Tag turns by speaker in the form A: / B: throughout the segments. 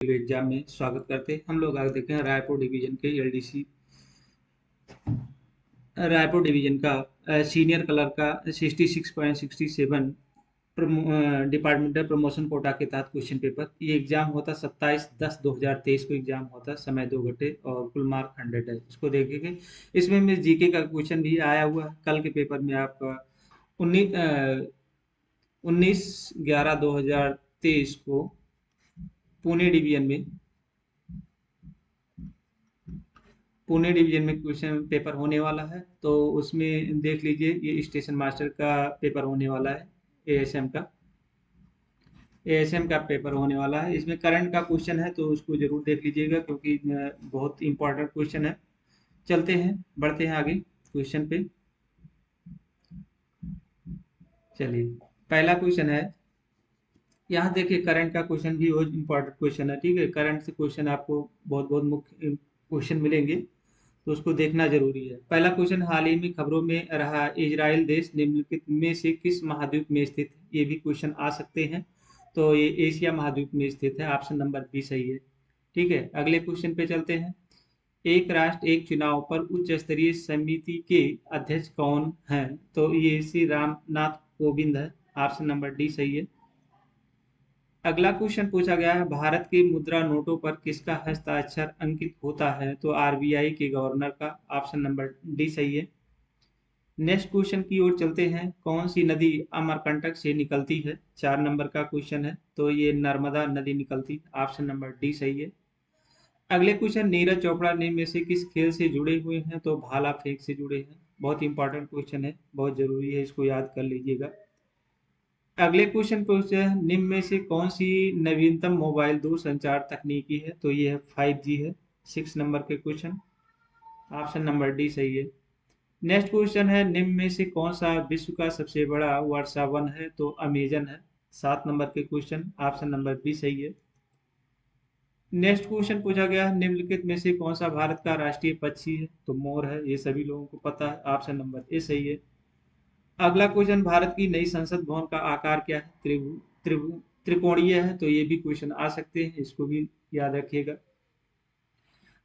A: Exam में स्वागत करते हैं। हम लोग आगे देखते हैं रायपुर डिवीजन के एलडीसी रायपुर डिवीजन का सीनियर क्लर्क का 66.67 डिपार्टमेंटल प्रमोशन कोटा के तहत क्वेश्चन पेपर। ये एग्जाम होता 27/10/2023 को एग्जाम होता। समय 2 घंटे और कुल मार्क 100 है। इसको देखेंगे। इसमें में जीके का क्वेश्चन भी आया हुआ है। कल के पेपर में आपका 19/11/2023 को पुणे डिवीजन में क्वेश्चन पेपर होने वाला है। तो उसमें देख लीजिए, ये स्टेशन मास्टर का पेपर होने वाला है। एएसएम का पेपर होने वाला है। इसमें करंट का क्वेश्चन है, तो उसको जरूर देख लीजिएगा क्योंकि बहुत इंपॉर्टेंट क्वेश्चन है। चलते हैं, बढ़ते हैं आगे क्वेश्चन पे। चलिए, पहला क्वेश्चन है। यहाँ देखिए, करंट का क्वेश्चन भी बहुत इंपॉर्टेंट क्वेश्चन है। ठीक है, करंट से क्वेश्चन आपको बहुत बहुत मुख्य क्वेश्चन मिलेंगे, तो उसको देखना जरूरी है। पहला क्वेश्चन, हाल ही में खबरों में रहा इजराइल देश निम्नलिखित में से किस महाद्वीप में स्थित है? ये भी क्वेश्चन आ सकते हैं। तो ये एशिया महाद्वीप में स्थित है। ऑप्शन नंबर बी सही है। ठीक है, अगले क्वेश्चन पे चलते हैं। एक राष्ट्र एक चुनाव पर उच्च स्तरीय समिति के अध्यक्ष कौन हैं? तो ये श्री रामनाथ कोविंद है। ऑप्शन नंबर डी सही है। अगला क्वेश्चन पूछा गया है, भारत के मुद्रा नोटों पर किसका हस्ताक्षर अंकित होता है? तो आरबीआई के गवर्नर का। ऑप्शन नंबर डी सही है। नेक्स्ट क्वेश्चन की ओर चलते हैं। कौन सी नदी अमरकंटक से निकलती है? 4 नंबर का क्वेश्चन है। तो ये नर्मदा नदी निकलती। ऑप्शन नंबर डी सही है। अगले क्वेश्चन, नीरज चोपड़ा ने में से किस खेल से जुड़े हुए हैं? तो भाला फेंक से जुड़े हैं। बहुत इंपॉर्टेंट क्वेश्चन है, बहुत जरूरी है, इसको याद कर लीजिएगा। अगले क्वेश्चन पूछते हैं, निम्न में से कौन सी नवीनतम मोबाइल दूरसंचार तकनीकी है? तो ये है 5G है। 6 नंबर के क्वेश्चन। ऑप्शन नंबर डी सही है। नेक्स्ट क्वेश्चन है, निम्न में से कौन सा विश्व का सबसे बड़ा वर्षा वन है? तो अमेजन है। 7 नंबर के क्वेश्चन। ऑप्शन नंबर बी सही है। नेक्स्ट क्वेश्चन पूछा गया है, निम्नलिखित में से कौन सा भारत का राष्ट्रीय पक्षी है? तो मोर है। ये सभी लोगों को पता है। ऑप्शन नंबर ए सही है। अगला क्वेश्चन, भारत की नई संसद भवन का आकार क्या है? त्रिकोणीय है। तो ये भी क्वेश्चन आ सकते हैं, इसको भी याद रखिएगा।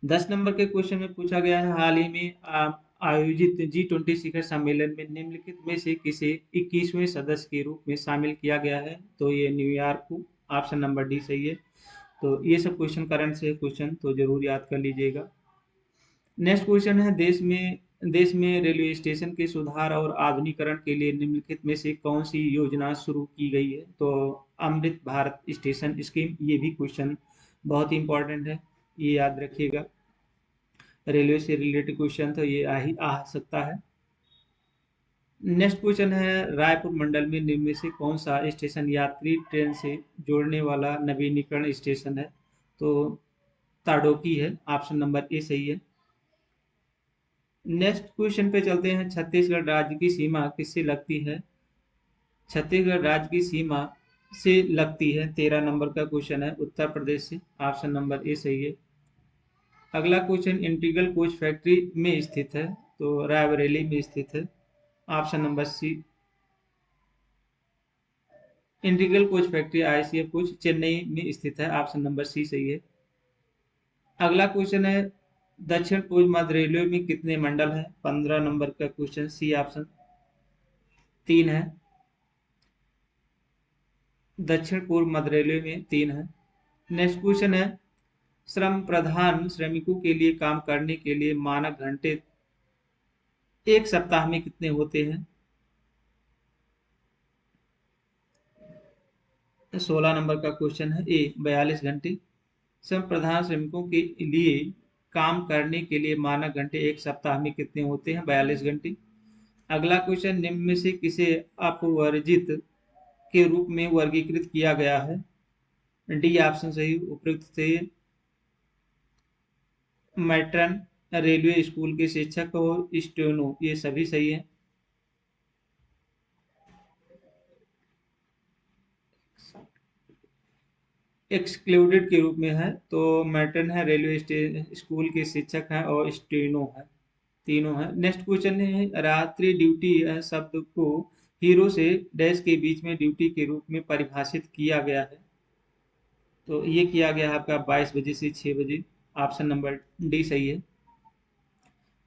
A: 10 नंबर के क्वेश्चन में पूछा गया है, हाल ही में आयोजित G20 शिखर सम्मेलन में निम्नलिखित में से किसे 21वें सदस्य के रूप में शामिल किया गया है? तो ये न्यूयॉर्क को। ऑप्शन नंबर डी सही है। तो ये सब क्वेश्चन करंट से क्वेश्चन, तो जरूर याद कर लीजिएगा। नेक्स्ट क्वेश्चन है, देश में रेलवे स्टेशन के सुधार और आधुनिकीकरण के लिए निम्नलिखित में से कौन सी योजना शुरू की गई है? तो अमृत भारत स्टेशन स्कीम। ये भी क्वेश्चन बहुत इंपॉर्टेंट है, ये याद रखिएगा। रेलवे से रिलेटेड क्वेश्चन तो ये आ सकता है। नेक्स्ट क्वेश्चन है, रायपुर मंडल में निम्न में से कौन सा स्टेशन यात्री ट्रेन से जोड़ने वाला नवीनीकरण स्टेशन है? तो ताडोकी है। ऑप्शन नंबर ए सही है। नेक्स्ट क्वेश्चन पे चलते हैं, छत्तीसगढ़ राज्य की सीमा किससे लगती है? छत्तीसगढ़ राज्य की सीमा से लगती है। 13 नंबर का क्वेश्चन है, उत्तर प्रदेश से। ऑप्शन नंबर ए सही है। अगला क्वेश्चन, इंटीग्रल कोच फैक्ट्री में स्थित है? तो रायबरेली में स्थित है। Option number C. Integral coach factory ICF coach Chennai में स्थित है। ऑप्शन नंबर सी सही है। अगला क्वेश्चन है, दक्षिण पूर्व मध्य रेलवे में कितने मंडल हैं? 15 नंबर का क्वेश्चन, सी ऑप्शन। 3 है। दक्षिण पूर्व मध्य रेलवे में 3 है। नेक्स्ट क्वेश्चन है, श्रम प्रधान श्रमिकों के लिए काम करने के लिए मानक घंटे एक सप्ताह में कितने होते हैं? 16 नंबर का क्वेश्चन है, ए 42 घंटे। श्रम प्रधान श्रमिकों के लिए काम करने के लिए मानक घंटे एक सप्ताह में कितने होते हैं? 42 घंटे। अगला क्वेश्चन, निम्न में से किसे अपवर्जित के रूप में वर्गीकृत किया गया है? डी ऑप्शन सही, उपयुक्त से मैट्रन, रेलवे स्कूल के शिक्षक और स्टेनो, ये सभी सही है। एक्सक्लूडेड के रूप में है। तो मैट्रन है, रेलवे स्कूल के शिक्षक हैं और स्टेनो है। तीनों है। नेक्स्ट क्वेश्चन है, रात्रि ड्यूटी शब्द को हीरो से डैश के बीच में ड्यूटी के रूप में परिभाषित किया गया है? तो ये किया गया है आपका 22 बजे से 6 बजे। ऑप्शन नंबर डी सही है।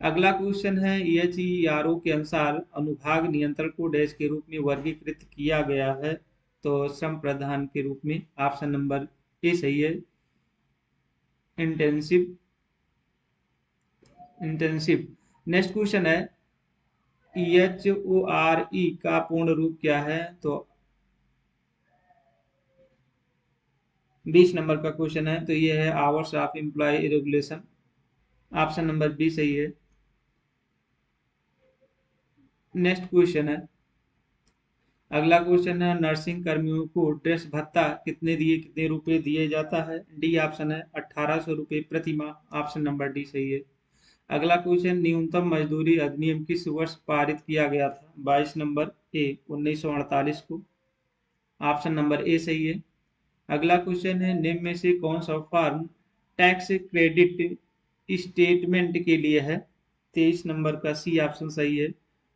A: अगला क्वेश्चन है, EHERO के अनुसार अनुभाग नियंत्रण को डैश के रूप में वर्गीकृत किया गया है। तो श्रम प्रधान के रूप में। ऑप्शन नंबर ए सही है। इंटेंसिव। इंटेंसिव। नेक्स्ट क्वेश्चन है, EHORE का पूर्ण रूप क्या है? तो 20 नंबर का क्वेश्चन है। तो ये है hours of employ regulation. Option number B सही है। नेक्स्ट क्वेश्चन है, अगला क्वेश्चन है, नर्सिंग कर्मियों को ड्रेस भत्ता कितने रुपए दिए जाता है? डी ऑप्शन है 1800 रुपये प्रति माह। ऑप्शन नंबर डी सही है। अगला क्वेश्चन, न्यूनतम मजदूरी अधिनियम किस वर्ष पारित किया गया था? 22 नंबर ए 1948 को। ऑप्शन नंबर ए सही है। अगला क्वेश्चन है, निम्न में से कौन सा फॉर्म टैक्स क्रेडिट स्टेटमेंट के लिए है? 23 नंबर का सी ऑप्शन सही है।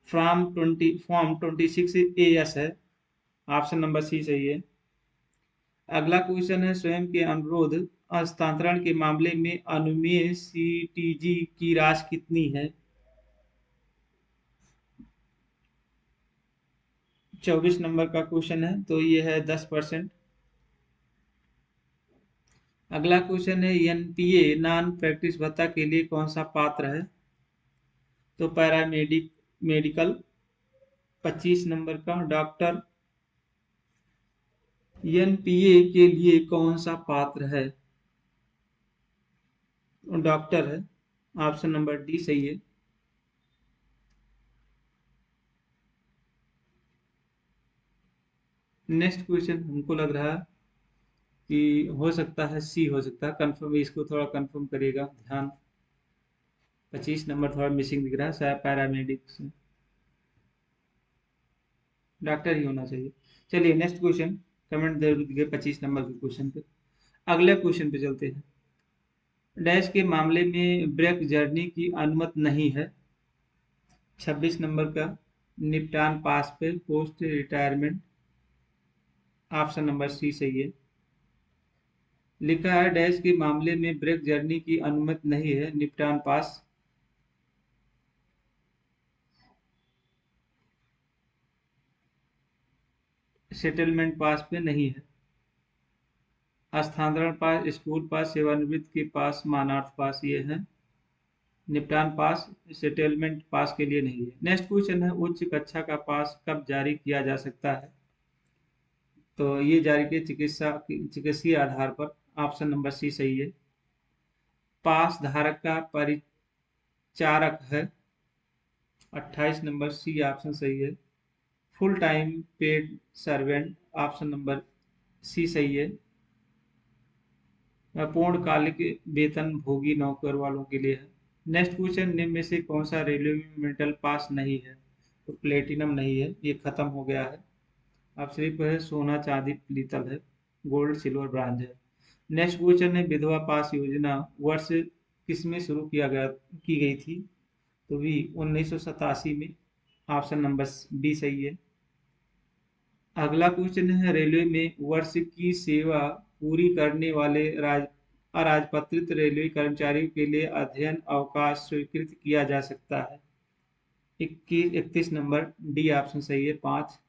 A: फॉर्म 26AS है। ऑप्शन नंबर सी सही है। अगला क्वेश्चन है, स्वयं के अनुरोध हस्तांतरण के मामले में अनुमेय CTG की राशि कितनी है? 24 नंबर का क्वेश्चन है। तो ये है 10%। अगला क्वेश्चन है, NPA नॉन प्रैक्टिस भत्ता के लिए कौन सा पात्र है? तो मेडिकल। 25 नंबर का डॉक्टर। NPA के लिए कौन सा पात्र है? डॉक्टर है। ऑप्शन नंबर डी सही है। नेक्स्ट क्वेश्चन हमको लग रहा है कि हो सकता है सी हो सकता है, कंफर्म, इसको थोड़ा कंफर्म करिएगा ध्यान। 25 नंबर थोड़ा मिसिंग दिख रहा है, शायद पैरामेडिक से डॉक्टर ही होना चाहिए। चलिए नेक्स्ट क्वेश्चन, कमेंट जरूर दीजिए 25 नंबर के क्वेश्चन पे। अगले क्वेश्चन पे चलते हैं। डैश के मामले में ब्रेक जर्नी की अनुमति नहीं है। 26 नंबर का निपटान पास पे post retirement. Option number C सही है। लिखा है, डैश के मामले में ब्रेक जर्नी की अनुमति नहीं है, निपटान पास। सेटलमेंट पास पे नहीं है। स्थानांतरण पास, स्कूल पास, सेवानिवृत्त के पास, मानार्थ पास ये है। निपटान पास सेटलमेंट पास के लिए नहीं है। नेक्स्ट क्वेश्चन है, उच्च कक्षा का पास कब जारी किया जा सकता है? तो ये जारी किया चिकित्सीय आधार पर। ऑप्शन नंबर सी सही है। पास धारक का परिचारक है। 28 नंबर सी ऑप्शन सही है। Full time paid servant. Option number C सही है। पूर्णकालिक वेतन भोगी नौकर वालों के लिए है। नेक्स्ट क्वेश्चन, निम्न में से कौन सा रेलवे में मेटल पास नहीं है? तो प्लेटिनम नहीं है, ये खत्म हो गया है। अब सिर्फ है सोना चांदी पीतल है, गोल्ड सिल्वर ब्रांज है। नेक्स्ट क्वेश्चन है, विधवा पास योजना वर्ष किसमें शुरू किया गया की गई थी? तो भी 1987 में। ऑप्शन नंबर बी सही है। अगला क्वेश्चन है, रेलवे में वर्ष की सेवा पूरी करने वाले अराजपत्रित रेलवे कर्मचारियों के लिए अध्ययन अवकाश स्वीकृत किया जा सकता है? 31 नंबर डी ऑप्शन सही है, 5।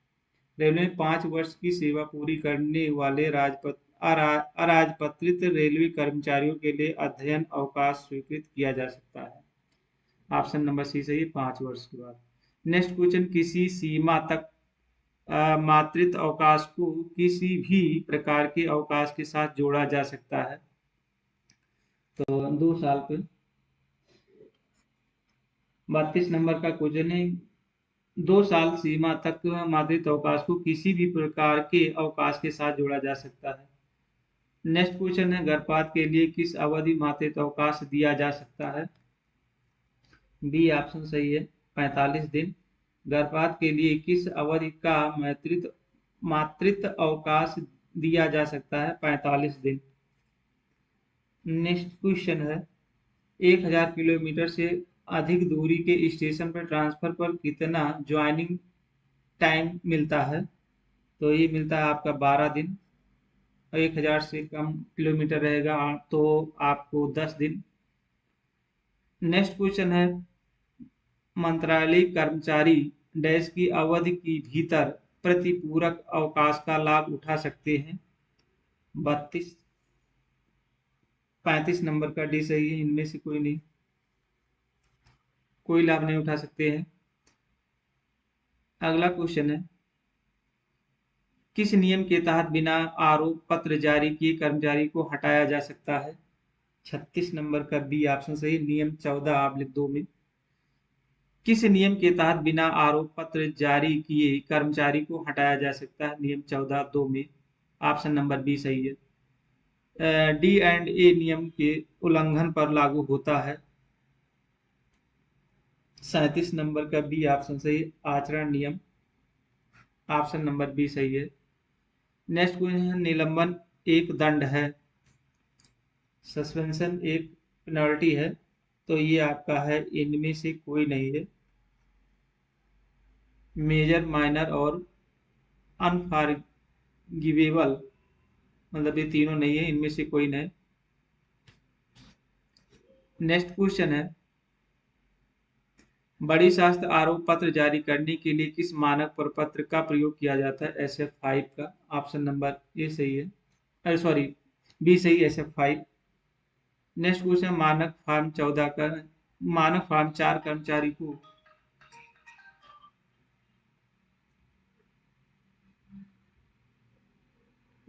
A: रेलवे में 5 वर्ष की सेवा पूरी करने वाले अराजपत्रित रेलवे कर्मचारियों के लिए अध्ययन अवकाश स्वीकृत किया जा सकता है। ऑप्शन नंबर सी सही है, 5 वर्ष के बाद। नेक्स्ट क्वेश्चन, किसी सीमा तक मातृत्व अवकाश को किसी भी प्रकार के अवकाश के साथ जोड़ा जा सकता है? तो 2 साल पे। 32 नंबर का क्वेश्चन है, 2 साल सीमा तक मातृत्व अवकाश को किसी भी प्रकार के अवकाश के साथ जोड़ा जा सकता है। नेक्स्ट क्वेश्चन है, गर्भपात के लिए किस अवधि मातृत्व अवकाश दिया जा सकता है? बी ऑप्शन सही है, 45 दिन। गर्भपात के लिए किस अवधि का मातृत्व अवकाश दिया जा सकता है? 45 दिन। नेक्स्ट क्वेश्चन है, 1000 किलोमीटर से अधिक दूरी के स्टेशन पर ट्रांसफर पर कितना ज्वाइनिंग टाइम मिलता है? तो ये मिलता है आपका 12 दिन। 1000 से कम किलोमीटर रहेगा तो आपको 10 दिन। नेक्स्ट क्वेश्चन है, मंत्रालयी कर्मचारी डैश की अवधि के भीतर प्रतिपूरक अवकाश का लाभ उठा सकते हैं। 32 35 नंबर का डी सही है, इनमें से कोई नहीं, कोई लाभ नहीं उठा सकते हैं। अगला क्वेश्चन है, किस नियम के तहत बिना आरोप पत्र जारी किए कर्मचारी को हटाया जा सकता है। 36 नंबर का बी ऑप्शन सही, नियम 14 आप लिख दो में। किस नियम के तहत बिना आरोप पत्र जारी किए कर्मचारी को हटाया जा सकता है, नियम 14 2 में। ऑप्शन नंबर बी सही है। डी एंड ए नियम के उल्लंघन पर लागू होता है। 37 नंबर का बी ऑप्शन सही, आचरण नियम। ऑप्शन नंबर बी सही है। नेक्स्ट क्वेश्चन है, निलंबन एक दंड है, सस्पेंशन एक पेनल्टी है, तो ये आपका है इनमें से कोई नहीं है। मेजर, माइनर और अनफॉरगिवेबल, मतलब ये तीनों नहीं है, इनमें से कोई नहीं। नेक्स्ट क्वेश्चन है, बड़ी शास्त्र आरोप पत्र जारी करने के लिए किस मानक प्रपत्र का प्रयोग किया जाता है। SF5 का। ऑप्शन नंबर ए सही है, अरे सॉरी, बी सही, SF5। नेक्स्ट क्वेश्चन, मानक फॉर्म 14 का, मानक फॉर्म 4 कर्मचारी को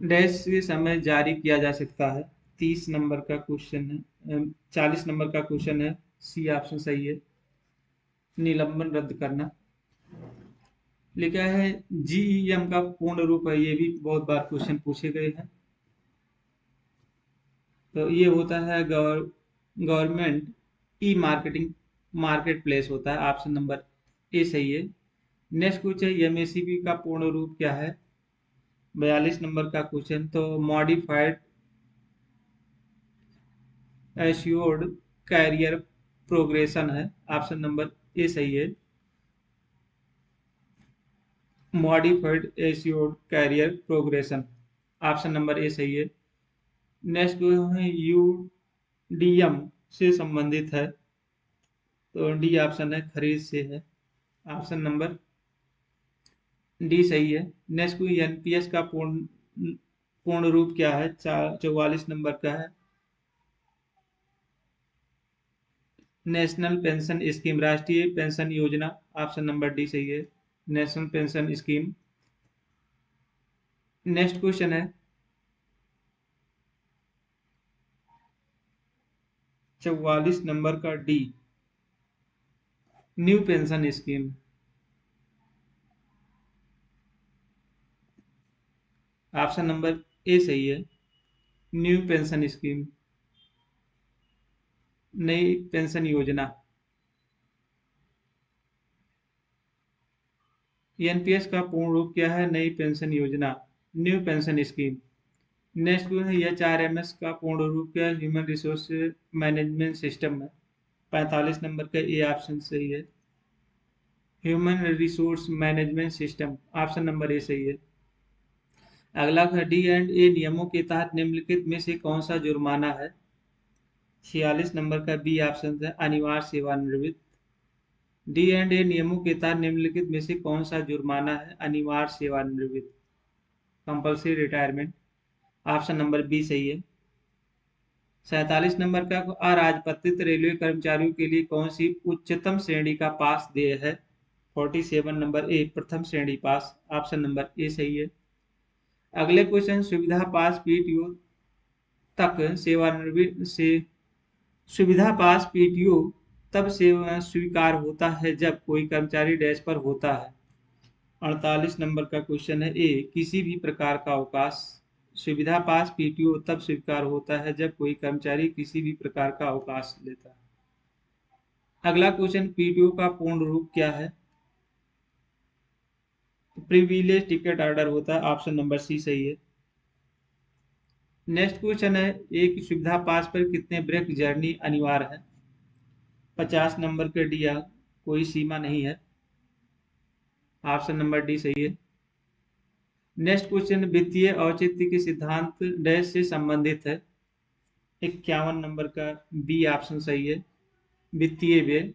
A: डैश के समय जारी किया जा सकता है। 30 नंबर का क्वेश्चन है, 40 नंबर का क्वेश्चन है, सी ऑप्शन सही है, निलंबन रद्द करना। लिखा है GEM का पूर्ण रूप है, ये भी बहुत बार क्वेश्चन पूछे गए हैं। तो ये होता है government e marketing market place होता है। ऑप्शन नंबर ए सही है। नेक्स्ट क्वेश्चन, MACP का पूर्ण रूप क्या है। 42 नंबर का क्वेश्चन, तो मॉडिफाइड एश्योर्ड कैरियर प्रोग्रेशन है। ऑप्शन नंबर ए सही है, modified assured career progression. Option number A सही है। नेक्स्ट जो है UDM से संबंधित है, तो डी ऑप्शन है, खरीद से है। ऑप्शन नंबर डी सही है। नेक्स्ट कोई NPS का पूर्ण पूर्ण रूप क्या है। 44 नंबर का है, नेशनल पेंशन स्कीम, राष्ट्रीय पेंशन योजना। ऑप्शन नंबर डी सही है, national pension scheme. Next question है, 44 नंबर का D, new pension scheme. Option number A सही है, न्यू पेंशन स्कीम, नई पेंशन योजना। NPS का पूर्ण रूप क्या है, नई पेंशन योजना, न्यू पेंशन स्कीम। नेक्स्ट जो है HRMS का पूर्ण रूप क्या है, ह्यूमन रिसोर्स मैनेजमेंट सिस्टम है। 45 नंबर का ए ऑप्शन सही है, human resource management system. Option number A सही है। अगला D&A नियमों के तहत निम्नलिखित में से कौन सा जुर्माना है। 46 नंबर का बी ऑप्शन है, अनिवार्य सेवानिवृत्त। D&A नियमों के तहत निम्नलिखित में से कौन सा जुर्माना है, अनिवार्य सेवानिवृत्त, compulsory retirement. Option number B सही है। 47 नंबर का, अराजपत्रित रेलवे कर्मचारियों के लिए कौन सी उच्चतम श्रेणी का पास देय है। 47 नंबर ए, प्रथम श्रेणी पास। ऑप्शन नंबर ए सही है। अगले क्वेश्चन, सुविधा पास PTO तक सेवानिवृत्त से, सुविधा पास PTO तब सेवा स्वीकार होता है जब कोई कर्मचारी डैश पर होता है। 48 नंबर का क्वेश्चन है, ए किसी भी प्रकार का अवकाश। सुविधा पास PTO तब स्वीकार होता है जब कोई कर्मचारी किसी भी प्रकार का अवकाश लेता है। अगला क्वेश्चन, PTO का पूर्ण रूप क्या है। प्रिविलेज टिकट ऑर्डर होता है। ऑप्शन नंबर सी सही है। नेक्स्ट क्वेश्चन है, एक सुविधा पास पर कितने ब्रेक जर्नी अनिवार्य है। 50 नंबर के दिया, कोई सीमा नहीं है। ऑप्शन नंबर डी सही है। नेक्स्ट क्वेश्चन, वित्तीय औचित्य के सिद्धांत डैश से संबंधित है। 51 नंबर का बी ऑप्शन सही है, वित्तीय व्यय।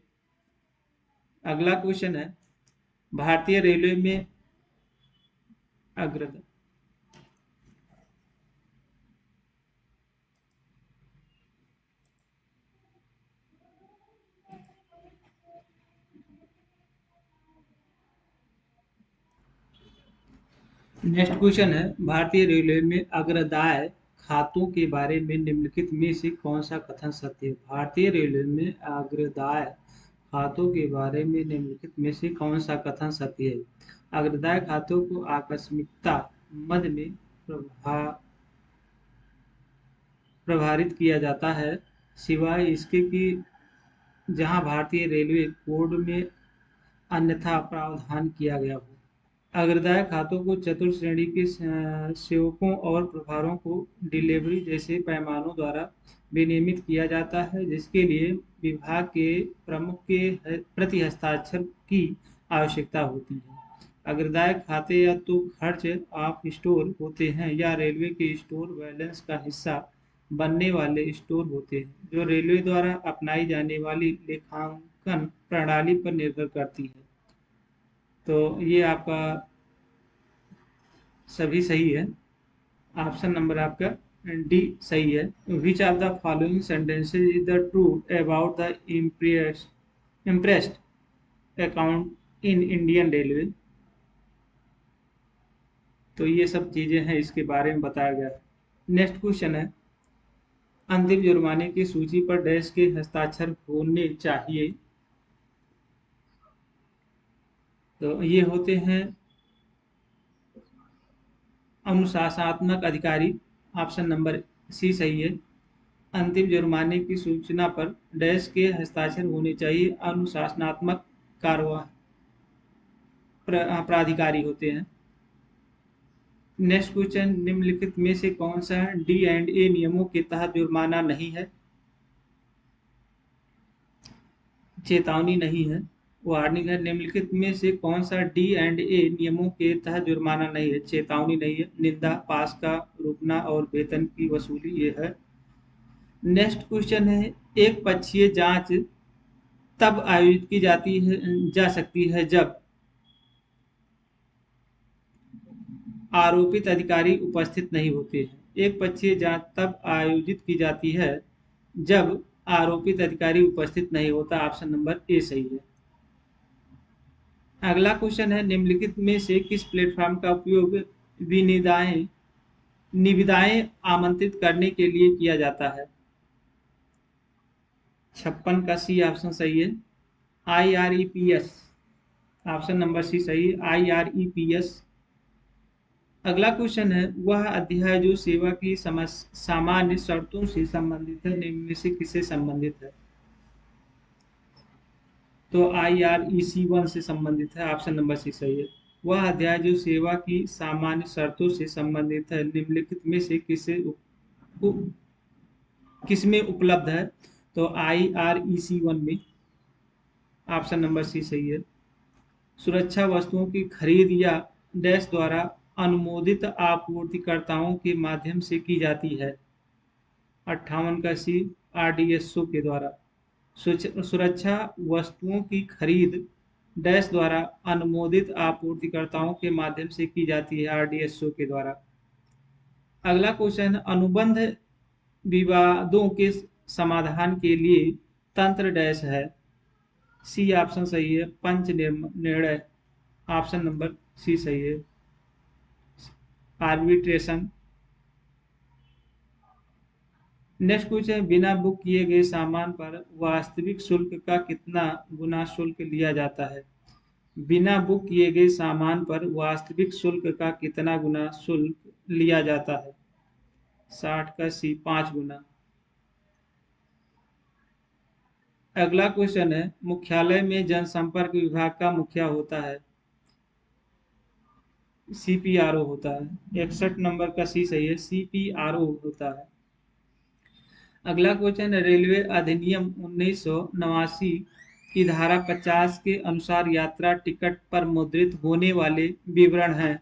A: अगला क्वेश्चन है, भारतीय रेलवे में अग्रदा नेक्स्ट क्वेश्चन है, भारतीय रेलवे में अग्रदाय खातों के बारे में निम्नलिखित में से कौन सा कथन सत्य है? भारतीय रेलवे में अग्रदाय खातों के बारे में निम्नलिखित में से कौन सा कथन सत्य है? अग्रदाय खातों को आकस्मिकता मद में प्रभारित किया जाता है, सिवाय इसके कि जहां भारतीय रेलवे कोड में अन्यथा प्रावधान किया गया हो। अग्रदाय खातों को चतुर्थ श्रेणी के सेवकों और प्रभारों को डिलीवरी जैसे पैमानों द्वारा विनियमित किया जाता है, जिसके लिए विभाग के प्रमुख के प्रति हस्ताक्षर की आवश्यकता होती है। अग्रदाय खाते या तो खर्च ऑफ स्टोर होते हैं या रेलवे के स्टोर बैलेंस का हिस्सा बनने वाले स्टोर होते हैं, जो रेलवे द्वारा अपनाई जाने वाली लेखांकन प्रणाली पर निर्भर करती है। तो ये आपका सभी सही है, ऑप्शन नंबर आपका डी सही है। Which of the following sentences is the truth about the impressed account in Indian railway? तो ये सब चीजें हैं, इसके बारे में बताया गया है। नेक्स्ट क्वेश्चन है, अंतिम जुर्माने की सूची पर डैश के हस्ताक्षर होने चाहिए? तो ये होते हैं अनुशासनात्मक अधिकारी, ऑप्शन नंबर सी सही है। अंतिम जुर्माने की सूचना पर डैश के हस्ताक्षर होने चाहिए, अनुशासनात्मक कार्यवाही प्राधिकारी होते हैं। नेक्स्ट क्वेश्चन, निम्नलिखित में से कौन सा डी एंड ए नियमों के तहत जुर्माना नहीं है? चेतावनी नहीं है, वार्निंग है। निम्नलिखित में से कौन सा डी एंड ए नियमों के तहत जुर्माना नहीं है? चेतावनी नहीं है, निंदा, पास का रुकना और वेतन की वसूली ये है। नेक्स्ट क्वेश्चन है, एक पक्षीय जांच तब आयोजित की जा सकती है जब आरोपित अधिकारी उपस्थित नहीं होते हैं। एक पक्षीय जांच तब आयोजित की जाती है जब आरोपित अधिकारी उपस्थित नहीं होता, ऑप्शन नंबर ए सही है। अगला क्वेश्चन है, निम्नलिखित में से किस प्लेटफॉर्म का उपयोग निविदाएं आमंत्रित करने के लिए किया जाता है? 56 का सी ऑप्शन सही है, IREPS, ऑप्शन नंबर सी सही है, IREPS। अगला क्वेश्चन है, वह अध्याय जो सेवा की सामान्य शर्तों से संबंधित है, निम्न में से किससे संबंधित है? तो IREC1 से संबंधित है, ऑप्शन नंबर सी सही है। वह अध्याय जो सेवा की सामान्य शर्तों से संबंधित है, निम्नलिखित में से किसमें उपलब्ध है? तो IREC1 में, ऑप्शन नंबर सी सही है। सुरक्षा वस्तुओं की खरीद या डैश द्वारा अनुमोदित आपूर्तिकर्ताओं के माध्यम से की जाती है, 58 का सी, RDSO के द्वारा। सुरक्षा वस्तुओं की खरीद डैश द्वारा अनुमोदित आपूर्तिकर्ताओं के माध्यम से की जाती है, RDSO के द्वारा। अगला क्वेश्चन, अनुबंध विवादों के समाधान के लिए तंत्र डैश है? सी ऑप्शन सही है, पंच निर्णय, ऑप्शन नंबर सी सही है, आर्बिट्रेशन। नेक्स्ट क्वेश्चन, बिना बुक किए गए सामान पर वास्तविक शुल्क का कितना गुना शुल्क लिया जाता है? बिना बुक किए गए सामान पर वास्तविक शुल्क का कितना गुना शुल्क लिया जाता है? 60 का सी, 5 गुना। अगला क्वेश्चन है, मुख्यालय में जनसंपर्क विभाग का मुखिया होता है? CPRO होता है, 61 नंबर का सी सही है, CPRO होता है। अगला क्वेश्चन, रेलवे अधिनियम 1989 की धारा 50 के अनुसार यात्रा टिकट पर मुद्रित होने वाले विवरण हैं?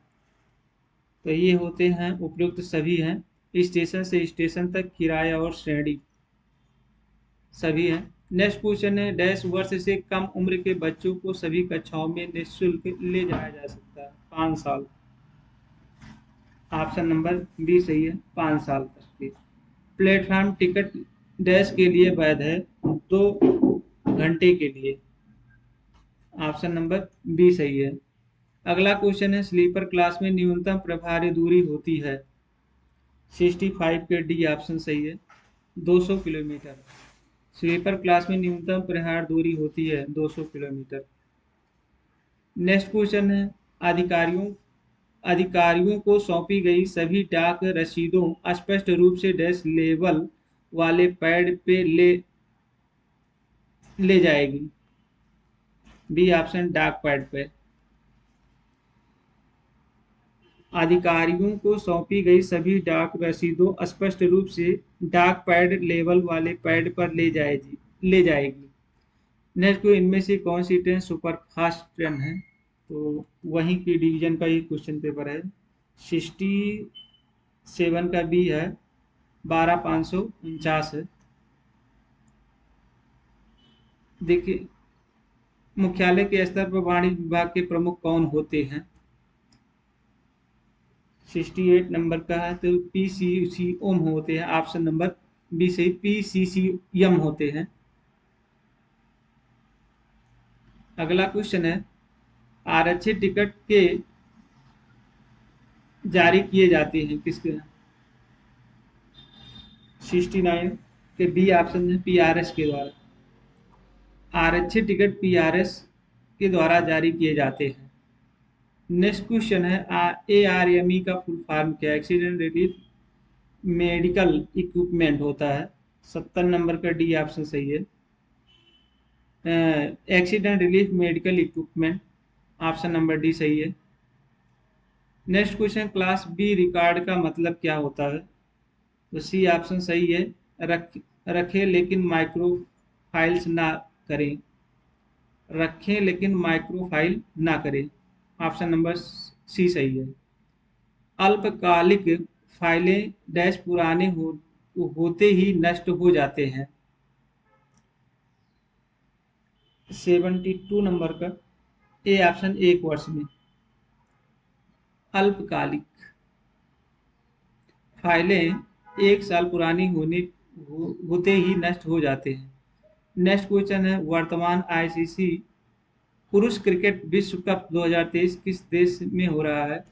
A: तो ये होते हैं उपयुक्त सभी हैं। स्टेशन से स्टेशन तक किराया और श्रेणी सभी हैं। नेक्स्ट क्वेश्चन है, डैश वर्ष से कम उम्र के बच्चों को सभी कक्षाओं में निःशुल्क ले जाया जा सकता है? 5 साल। ऑप्शन नंबर बी सही है, 5 साल तक के। प्लेटफॉर्म टिकट डैश के लिए वैध है? 2 घंटे के लिए। ऑप्शन नंबर बी सही है। अगला क्वेश्चन है, स्लीपर क्लास में न्यूनतम प्रभावी दूरी होती है? 65 के डी ऑप्शन सही है, 200 किलोमीटर। स्लीपर क्लास में न्यूनतम प्रहार दूरी होती है 200 किलोमीटर। नेक्स्ट क्वेश्चन है, अधिकारियों अधिकारियों को सौंपी गई सभी डाक रसीदों स्पष्ट रूप से डैश लेवल वाले पैड पे ले जाएगी? बी ऑप्शन डाक पैड पे। अधिकारियों को सौंपी गई सभी डाक रसीदों स्पष्ट रूप से डाक पैड लेवल वाले पैड पर ले जाएगी। नेक्स्ट को, इनमें से कौन सी ट्रेन सुपरफास्ट ट्रेन है? तो वहीं की डिवीजन का ये क्वेश्चन पेपर है। 67 का बी है, 12,549 है। देखिए, मुख्यालय के स्तर पर वाणिज्य विभाग के प्रमुख कौन होते हैं? 68 नंबर का है, तो पीसीसी ओम होते हैं। ऑप्शन नंबर बी से पीसीसी एम होते हैं। अगला क्वेश्चन है, आरक्षित टिकट के जारी किए जाते हैं किसके? 69 के बी ऑप्शन है, पीआरएस के द्वारा। आरक्षित टिकट पीआरएस के द्वारा जारी किए जाते हैं। नेक्स्ट क्वेश्चन है, एआरएमई का फुल फॉर्म क्या है? एक्सीडेंट रिलीफ मेडिकल इक्विपमेंट होता है। 70 नंबर का डी ऑप्शन सही है, accident relief medical equipment. Option number D सही है। Next question, class B record का मतलब क्या होता है? तो सी ऑप्शन सही है, रख रखें लेकिन माइक्रो फाइल्स ना करें। रखें लेकिन माइक्रो फाइल ना करें। ऑप्शन नंबर सी सही है। अल्पकालिक फाइलें डैश पुराने होते ही नष्ट हो जाते हैं। 72 नंबर का ए ऑप्शन, 1 वर्ष में। अल्पकालिक फाइलें 1 साल पुरानी होते ही नष्ट हो जाते हैं। नेक्स्ट क्वेश्चन है, वर्तमान आईसीसी पुरुष क्रिकेट विश्व कप 2023 किस देश में हो रहा है?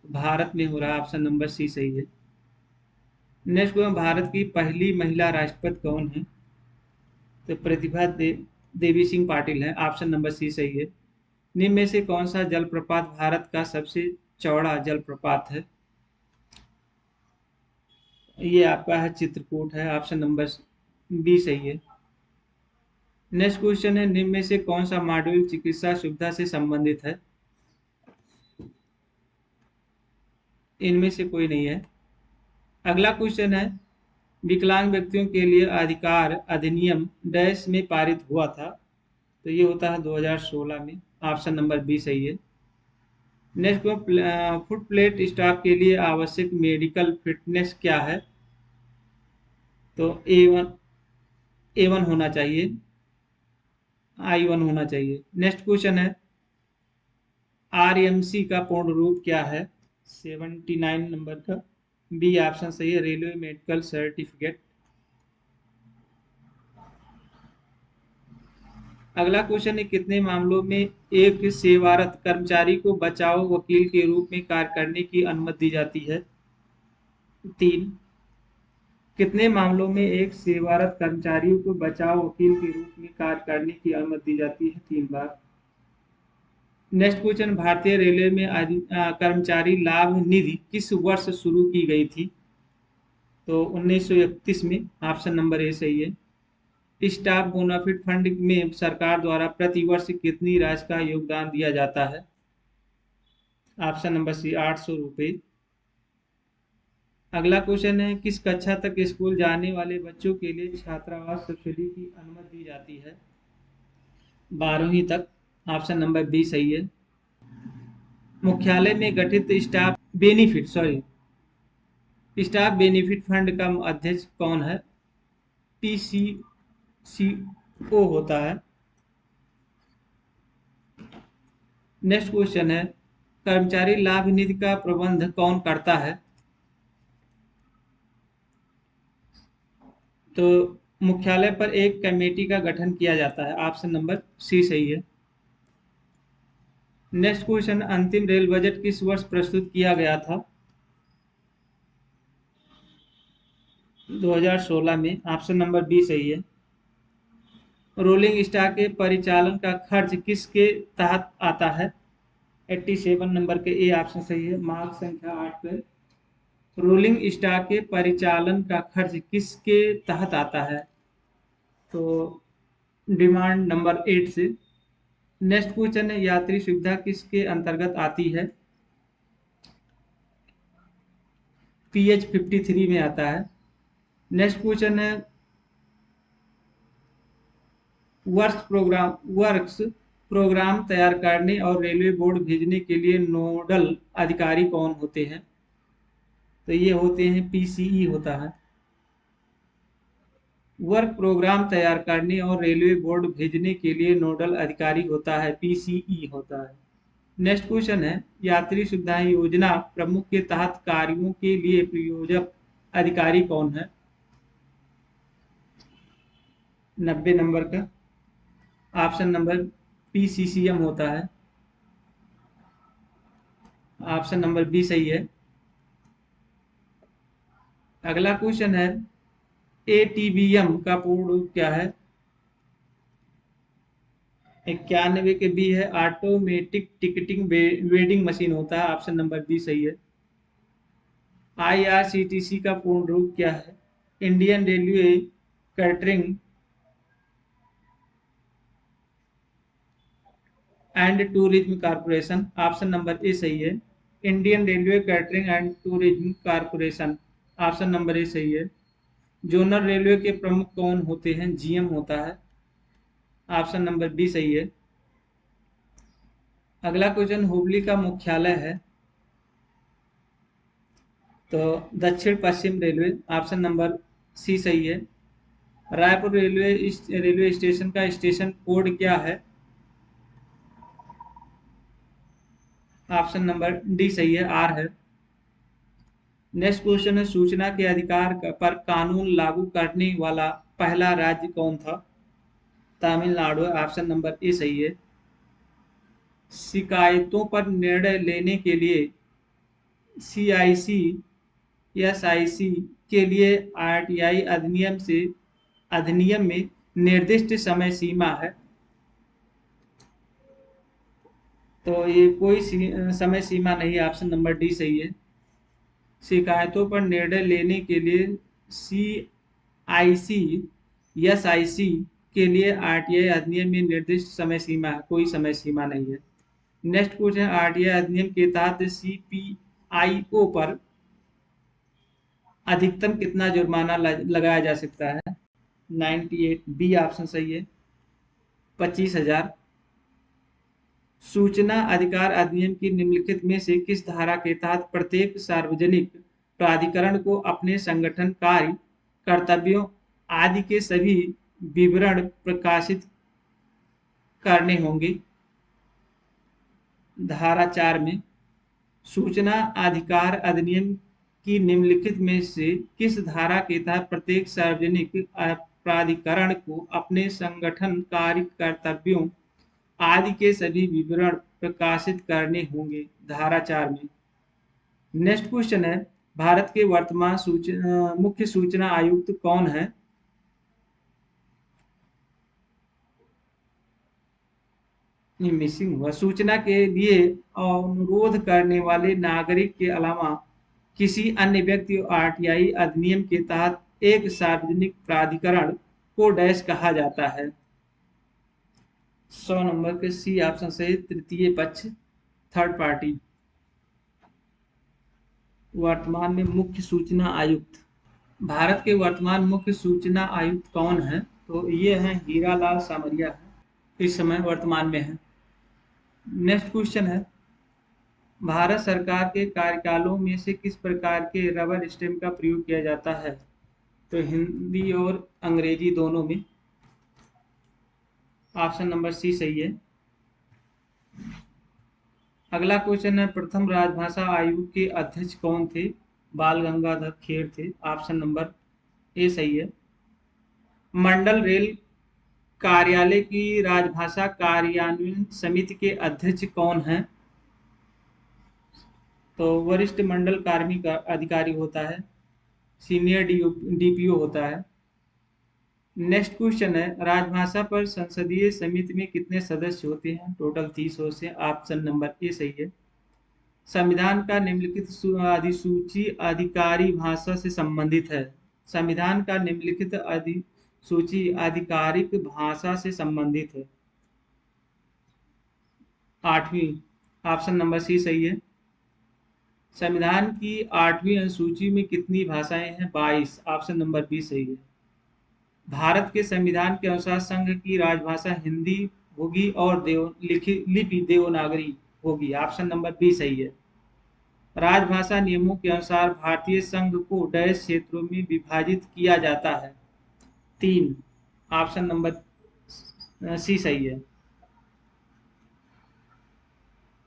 A: भारत में हो रहा है। ऑप्शन नंबर सी सही है। नेक्स्ट क्वेश्चन, भारत की पहली महिला राष्ट्रपति कौन है? तो देवी सिंह पाटिल है। ऑप्शन नंबर सी सही है। निम्न में से कौन सा जलप्रपात भारत का सबसे चौड़ा जलप्रपात है? ये आपका है चित्रकूट है। ऑप्शन नंबर बी सही है। नेक्स्ट क्वेश्चन है, निम्न में से कौन सा मॉड्यूल चिकित्सा सुविधा से संबंधित है? इनमें से कोई नहीं है। अगला क्वेश्चन है, विकलांग व्यक्तियों के लिए अधिकार अधिनियम डैश में पारित हुआ था? तो ये होता है 2016 में। ऑप्शन नंबर बी सही है। नेक्स्ट, फुट प्लेट स्टाफ के लिए आवश्यक मेडिकल फिटनेस क्या है? तो A1 होना चाहिए, I1 होना चाहिए। नेक्स्ट क्वेश्चन है, आरएमसी का पूर्ण रूप क्या है? 79 नंबर का बी ऑप्शन सही है, रेलवे मेडिकल सर्टिफिकेट। अगला क्वेश्चन है, कितने मामलों में एक सेवारत कर्मचारी को बचाव वकील के रूप में कार्य करने की अनुमति दी जाती है? 3। कितने मामलों में एक सेवारत कर्मचारी को बचाव वकील के रूप में कार्य करने की अनुमति दी जाती है? 3 बार। नेक्स्ट क्वेश्चन, भारतीय रेलवे में कर्मचारी लाभ निधि किस वर्ष शुरू की गई थी? तो 1931 में। ऑप्शन नंबर ए सही है। स्टाफ बोनाफिड फंड में सरकार द्वारा प्रति वर्ष कितनी राशि का योगदान दिया जाता है? ऑप्शन नंबर सी, 800 रुपये। अगला क्वेश्चन है, किस कक्षा तक स्कूल जाने वाले बच्चों के लिए छात्रावास सब्सिडी की अनुमति दी जाती है? 12वीं तक। ऑप्शन नंबर बी सही है। मुख्यालय में गठित staff benefit sorry staff benefit fund का अध्यक्ष कौन है? पीसीसीओ होता है। नेक्स्ट क्वेश्चन है कर्मचारी लाभ निधि का प्रबंध कौन करता है? तो मुख्यालय पर एक कमेटी का गठन किया जाता है। ऑप्शन नंबर सी सही है। नेक्स्ट क्वेश्चन अंतिम रेल बजट किस वर्ष प्रस्तुत किया गया था? 2016 में। ऑप्शन नंबर बी सही है। रोलिंग स्टॉक के परिचालन का खर्च किसके तहत आता है? 87 नंबर के ए ऑप्शन सही है। मार्क संख्या 8 पे रोलिंग स्टॉक के परिचालन का खर्च किसके तहत आता है? तो डिमांड नंबर 8 से। नेक्स्ट क्वेश्चन है यात्री सुविधा किसके अंतर्गत आती है? PH 53 में आता है। नेक्स्ट क्वेश्चन है वर्क्स प्रोग्राम तैयार करने और रेलवे बोर्ड भेजने के लिए नोडल अधिकारी कौन होते हैं? तो ये होते हैं PCE होता है। वर्क प्रोग्राम तैयार करने और रेलवे बोर्ड भेजने के लिए नोडल अधिकारी होता है PCE होता है। नेक्स्ट क्वेश्चन है यात्री सुविधा योजना प्रमुख के तहत कार्यों के लिए प्रयोजक अधिकारी कौन है? 90 नंबर का ऑप्शन नंबर PCCM होता है। ऑप्शन नंबर बी सही है। अगला क्वेश्चन है ATBM का पूर्ण रूप क्या है? 91 के बी है ऑटोमेटिक टिकटिंग वेडिंग मशीन होता है। ऑप्शन नंबर बी सही है। IRCTC का पूर्ण रूप क्या है? Indian railway catering and tourism corporation. Option number A सही है। Indian railway catering and tourism corporation. Option number A सही है। जोनल रेलवे के प्रमुख कौन होते हैं? GM होता है। ऑप्शन नंबर बी सही है। अगला क्वेश्चन हुबली का मुख्यालय है तो दक्षिण पश्चिम रेलवे। ऑप्शन नंबर सी सही है। रायपुर रेलवे स्टेशन का स्टेशन कोड क्या है? ऑप्शन नंबर डी सही है, आर है। नेक्स्ट क्वेश्चन है सूचना के अधिकार पर कानून लागू करने वाला पहला राज्य कौन था? तमिलनाडु। ऑप्शन नंबर ए सही है। शिकायतों पर निर्णय लेने के लिए CIC SIC के लिए RTI अधिनियम में निर्दिष्ट समय सीमा है। तो ये कोई समय सीमा नहीं। ऑप्शन नंबर डी सही है। शिकायतों पर निर्णय लेने के लिए CIC SIC के लिए RTI अधिनियम में निर्दिष्ट समय सीमा है, कोई समय सीमा नहीं है। नेक्स्ट क्वेश्चन RTI अधिनियम के तहत CPIO पर अधिकतम कितना जुर्माना लगाया जा सकता है? 98 बी ऑप्शन सही है। 25,000। सूचना अधिकार अधिनियम की निम्नलिखित में से किस धारा के तहत प्रत्येक सार्वजनिक प्राधिकरण को अपने संगठन कार्य कर्तव्यों आदि के सभी विवरण प्रकाशित करने होंगे? धारा 4 में। सूचना अधिकार अधिनियम की निम्नलिखित में से किस धारा के तहत प्रत्येक सार्वजनिक प्राधिकरण को अपने संगठन कार्य कर्तव्यों आदि के सभी विवरण प्रकाशित करने होंगे? धारा 4 में। नेक्स्ट क्वेश्चन है भारत के वर्तमान मुख्य सूचना आयुक्त कौन है? मिसिंग हुआ। सूचना के लिए अनुरोध करने वाले नागरिक के अलावा किसी अन्य व्यक्ति RTI अधिनियम के तहत एक सार्वजनिक प्राधिकरण को डैश कहा जाता है? 100 नंबर के सी ऑप्शन सही, तृतीय पक्ष, थर्ड पार्टी। वर्तमान में मुख्य सूचना आयुक्त। भारत के वर्तमान मुख्य सूचना आयुक्त कौन है? तो ये हैं हीरालाल सामरिया है, इस समय वर्तमान में है। नेक्स्ट क्वेश्चन है भारत सरकार के कार्यकालों में से किस प्रकार के रबर स्टैम्प का प्रयोग किया जाता है? तो हिंदी और अंग्रेजी दोनों में। ऑप्शन नंबर सी सही है। अगला क्वेश्चन है, प्रथम राजभाषा आयोग के अध्यक्ष कौन थे? बाल गंगाधर खेर थे। ऑप्शन नंबर ए सही है। मंडल रेल कार्यालय की राजभाषा कार्यान्वयन समिति के अध्यक्ष कौन हैं? तो वरिष्ठ मंडल कार्मिक अधिकारी होता है, सीनियर डीपीओ होता है। नेक्स्ट क्वेश्चन है, राजभाषा पर संसदीय समिति में कितने सदस्य होते हैं? टोटल 30 होते हैं। ऑप्शन नंबर ए सही है। संविधान का निम्नलिखित अधिसूची आधिकारिक भाषा से संबंधित है। संविधान का निम्नलिखित अधिसूची आधिकारिक भाषा से संबंधित है। 8वीं। ऑप्शन नंबर सी सही है। संविधान की 8वीं अनुसूची में कितनी भाषाएं हैं? 22। ऑप्शन नंबर बी सही है। भारत के संविधान के अनुसार संघ की राजभाषा हिंदी होगी और लिपि देवनागरी होगी। ऑप्शन नंबर बी सही है। राजभाषा नियमों के अनुसार भारतीय संघ को डैश क्षेत्रों में विभाजित किया जाता है। 3। ऑप्शन नंबर सी सही है।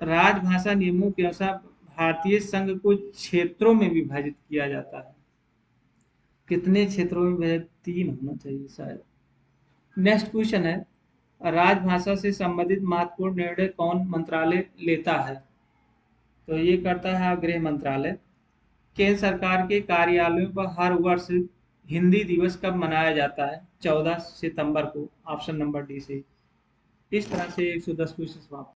A: राजभाषा नियमों के अनुसार भारतीय संघ को क्षेत्रों में विभाजित किया जाता है। कितने क्षेत्रों में विभाजित? 3 होना चाहिए शायद। नेक्स्ट क्वेश्चन है, राजभाषा से संबंधित महत्वपूर्ण निर्णय कौन मंत्रालय लेता है? तो ये करता है गृह मंत्रालय। केंद्र सरकार के कार्यालयों पर हर वर्ष हिंदी दिवस कब मनाया जाता है? 14 सितंबर को। ऑप्शन नंबर डी से। इस तरह से 110 क्वेश्चन समाप्त।